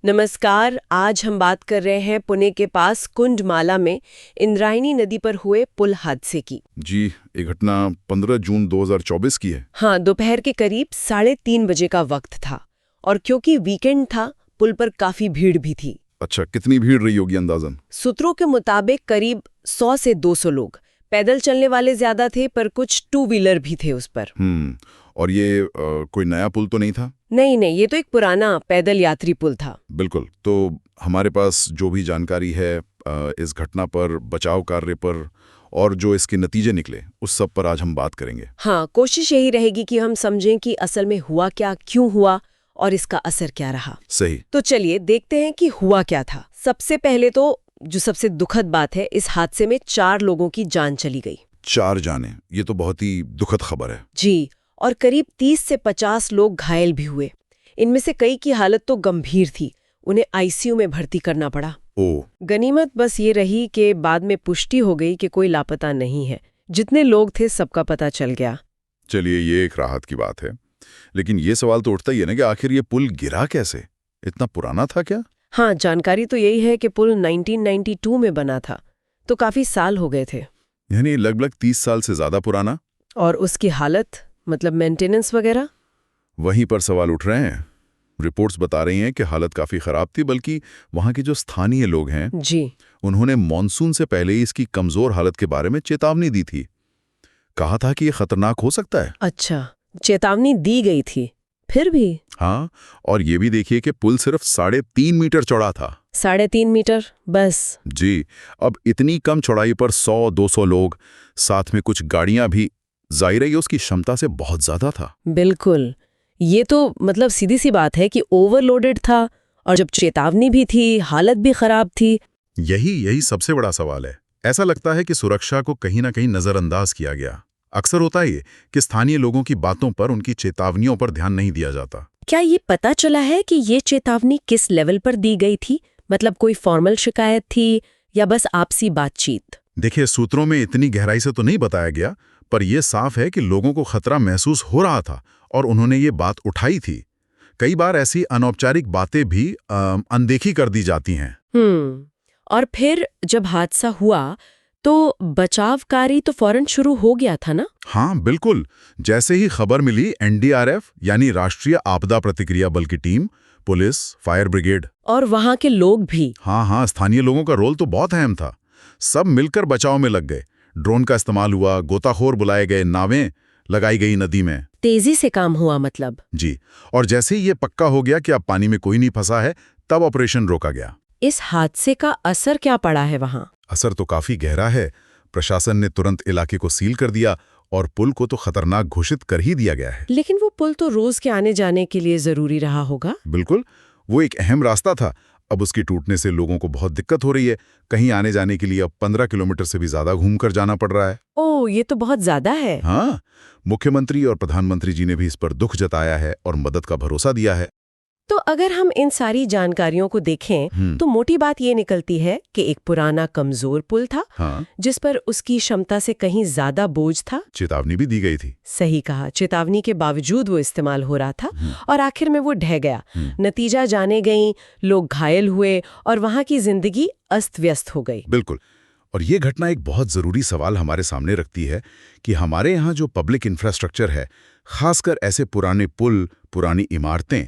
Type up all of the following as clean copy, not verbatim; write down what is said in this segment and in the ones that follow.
नमस्कार। आज हम बात कर रहे हैं पुणे के पास कुंडमाला में इंद्रायणी नदी पर हुए पुल हादसे की। जी, ये घटना 15 जून 2024 की है। हाँ, दोपहर के करीब 3:30 बजे का वक्त था और क्योंकि वीकेंड था पुल पर काफी भीड़ भी थी। अच्छा, कितनी भीड़ रही होगी अंदाजन? सूत्रों के मुताबिक करीब 100 से 200 लोग। पैदल चलने वाले ज्यादा थे पर कुछ टू व्हीलर भी थे उस पर। और ये कोई नया पुल तो नहीं था? नहीं, ये तो एक पुराना पैदल यात्री पुल था। बिल्कुल। तो हमारे पास जो भी जानकारी है इस घटना पर, बचाव कार्य पर और जो इसके नतीजे निकले, उस सब पर आज हम बात करेंगे। हाँ, कोशिश यही रहेगी कि हम समझें कि असल में हुआ क्या, क्यों हुआ और इसका असर क्या रहा। सही। तो चलिए देखते हैं कि हुआ क्या था। सबसे पहले तो जो सबसे दुखद बात है, इस हादसे में 4 लोगों की जान चली गई। 4 जाने, ये तो बहुत ही दुखद खबर है। जी, और करीब 30 से 50 लोग घायल भी हुए। इनमें से कई की हालत तो गंभीर थी, उन्हें आईसीयू में भर्ती करना पड़ा। ओ, गनीमत बस ये रही कि बाद में पुष्टि हो गई कि कोई लापता नहीं है। जितने लोग थे सबका पता चल गया। चलिए, ये एक राहत की बात है। लेकिन ये सवाल तो उठता ही है ना कि आखिर ये पुल गिरा कैसे? इतना पुराना था क्या? हाँ, जानकारी तो यही है कि पुल 1992 में बना था, तो काफी साल हो गए थे। यानी लगभग 30 साल से ज्यादा पुराना। और उसकी हालत, मतलब मेंटेनेंस वगैरह? वहीं पर सवाल उठ रहे हैं। रिपोर्ट्स बता रही हैं कि हालत काफी खराब थी, बल्कि वहां के जो स्थानीय लोग हैं जी, उन्होंने मॉनसून से पहले ही इसकी कमजोर हालत के बारे में चेतावनी दी थी। कहा था कि ये खतरनाक हो सकता है। अच्छा, चेतावनी दी गई थी, फिर भी? हाँ, और ये भी देखिए कि पुल सिर्फ 3.5 मीटर चौड़ा था। 3.5 मीटर बस? जी। अब इतनी कम चौड़ाई पर 100-200 लोग, साथ में कुछ गाड़ियां भी, जाहिर है ये उसकी क्षमता से बहुत ज्यादा था। बिल्कुल। ये तो मतलब सीधी सी बात है कि ओवरलोडेड था, और जब चेतावनी भी थी, हालत भी खराब थी। यही सबसे बड़ा सवाल है। ऐसा लगता है कि सुरक्षा को कहीं ना कहीं नजरअंदाज किया गया। अक्सर होता है कि स्थानीय लोगों की बातों पर, उनकी चेतावनियों पर ध्यान नहीं दिया जाता। क्या ये पता चला है कि ये चेतावनी किस लेवल पर दी गई थी? मतलब कोई फॉर्मल शिकायत थी या बस आपसी बातचीत? देखिए, सूत्रों में इतनी गहराई से तो नहीं बताया गया, पर यह साफ है कि लोगों को खतरा महसूस हो रहा था और उन्होंने ये बात उठाई थी। कई बार ऐसी अनौपचारिक बातें भी अनदेखी कर दी जाती हैं। और फिर जब हादसा हुआ तो बचाव कार्य तो फौरन शुरू हो गया था ना? हाँ, बिल्कुल। जैसे ही खबर मिली, एनडीआरएफ यानी राष्ट्रीय आपदा प्रतिक्रिया बल की टीम, पुलिस, फायर ब्रिगेड और वहां के लोग भी। हाँ, स्थानीय लोगों का रोल तो बहुत अहम था। सब मिलकर बचाव में लग गए। ड्रोन का इस्तेमाल हुआ, गोताखोर बुलाए गए, नावें लगाई गई नदी में। तेजी से काम हुआ मतलब? जी। और जैसे ही ये पक्का हो गया कि अब पानी में कोई नहीं फंसा है, तब ऑपरेशन रोका गया। इस हादसे का असर क्या पड़ा है वहां? असर तो काफी गहरा है। प्रशासन ने तुरंत इलाके को सील कर दिया और पुल को तो खतरनाक घोषित कर ही दिया गया है। लेकिन वो पुल तो रोज के आने जाने के लिए जरूरी रहा होगा। बिल्कुल, वो एक अहम रास्ता था। अब उसके टूटने से लोगों को बहुत दिक्कत हो रही है। कहीं आने जाने के लिए अब 15 किलोमीटर से भी ज्यादा घूमकर जाना पड़ रहा है। ओह, ये तो बहुत ज्यादा है। हाँ, मुख्यमंत्री और प्रधानमंत्री जी ने भी इस पर दुख जताया है और मदद का भरोसा दिया है। तो अगर हम इन सारी जानकारियों को देखें तो मोटी बात ये निकलती है कि एक पुराना कमजोर पुल था। हाँ, जिस पर उसकी क्षमता से कहीं ज्यादा बोझ था। चेतावनी भी दी गई थी। सही कहा, चेतावनी के बावजूद वो इस्तेमाल हो रहा था और आखिर में वो ढह गया। नतीजा जाने गई, लोग घायल हुए और वहां की जिंदगी अस्त व्यस्त हो गई। बिल्कुल। और ये घटना एक बहुत जरूरी सवाल हमारे सामने रखती है कि हमारे यहाँ जो पब्लिक इंफ्रास्ट्रक्चर है, खासकर ऐसे पुराने पुल, पुरानी इमारतें,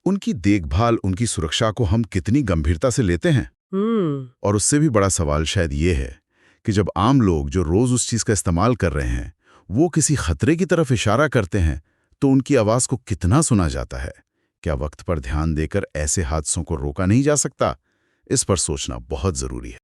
उनकी देखभाल, उनकी सुरक्षा को हम कितनी गंभीरता से लेते हैं। और उससे भी बड़ा सवाल शायद ये है कि जब आम लोग जो रोज उस चीज का इस्तेमाल कर रहे हैं, वो किसी खतरे की तरफ इशारा करते हैं, तो उनकी आवाज को कितना सुना जाता है? क्या वक्त पर ध्यान देकर ऐसे हादसों को रोका नहीं जा सकता? इस पर सोचना बहुत जरूरी है।